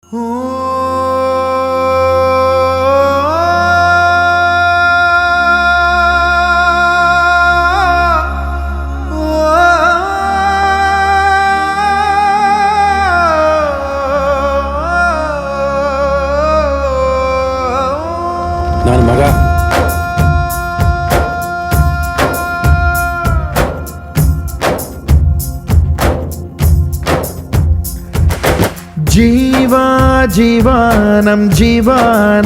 ನನ್ನ ಮಗ ಜೀವ ಜೀವ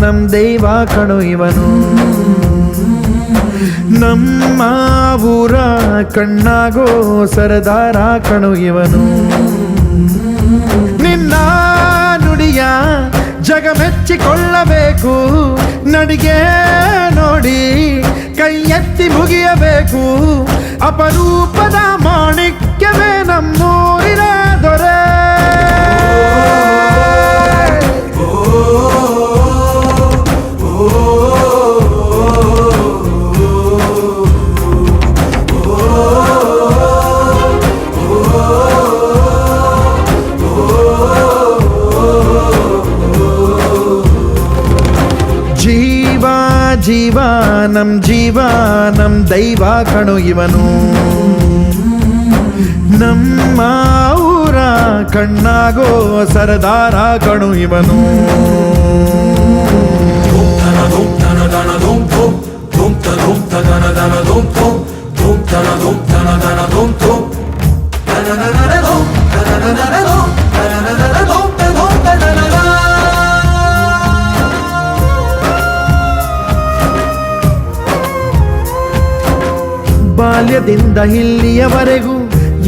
ನಮ್ ದೈವ ಕಣೋ ಇವನು. ನಮ್ಮ ಊರ ಕಣ್ಣಾಗೋ ಸರದಾರ ಕಣೋ ಇವನು. ನಿನ್ನ ನುಡಿಯ ಜಗ ಮೆಚ್ಚಿಕೊಳ್ಳಬೇಕು, ನಡಿಗೆ ನೋಡಿ ಕೈ ಎತ್ತಿ ಮುಗಿಯಬೇಕು. ಅಪರೂಪದ ಮಾಣಿಕ್ಯವೇ ನಮ್ಮೂರಿನ ದೊರೆ. ಜೀವ ನಮ್ ದೈವ ಕಣೋ ಇವನು. ನಮ್ಮ ಊರ ಕಣ್ಣಾಗೋ ಸರದಾರ ಕಣೋ ಇವನು. ಬಾಲ್ಯದಿಂದ ಇಲ್ಲಿಯವರೆಗೂ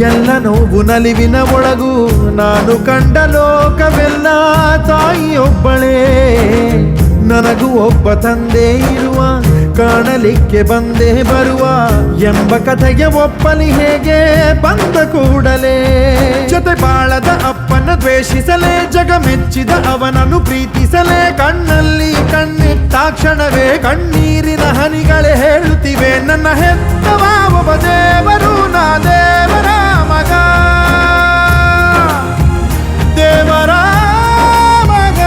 ಎಲ್ಲ ನೋವು ನಲಿವಿನ ಒಳಗೂ ನಾನು ಕಂಡ ಲೋಕವೆಲ್ಲ ತಾಯಿಯೊಬ್ಬಳೇ. ನನಗೂ ಒಬ್ಬ ತಂದೆ ಇರುವ, ಕಾಣಲಿಕ್ಕೆ ಬಂದೇ ಬರುವ ಎಂಬ ಕಥೆಗೆ ಒಪ್ಪಲಿ ಹೇಗೆ ಬಂದ ಕೂಡಲೇ. ಜೊತೆ ಬಾಳದ ಅಪ್ಪನ ದ್ವೇಷಿಸಲೇ, ಜಗ ಮೆಚ್ಚಿದ ಅವನನ್ನು ಪ್ರೀತಿಸಲೇ. ಕಣ್ಣಲ್ಲಿ ಕಣ್ಣಿಟ್ಟಾಕ್ಷಣವೇ ಕಣ್ಣೀರಿನ ಹನಿಗಳೇ ಹೇಳುತ್ತಿವೆ, ನನ್ನ ಹೆತ್ತವ ಒಬ್ಬ ದೇವರು, ನಾ ದೇವರ ಮಗ, ದೇವರ ಮಗ.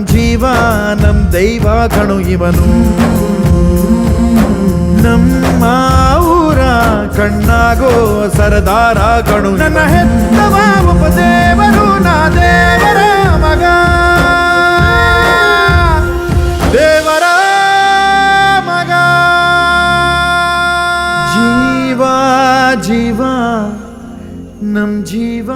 ಜೀವ ನಮ್ ದೈವ ಕಣೋ ಇವನು. ನಮ್ಮ ಊರ ಕಣ್ಣಾಗೋ ಸರದಾರ ಕಣೋ. ನನ್ನ ಹೆತ್ತವ ಒಬ್ಬ ದೇವರು, ನಾ ದೇವರ ಮಗ, ದೇವರ ಮಗ. ಜೀವ ನಮ್ ಜೀವ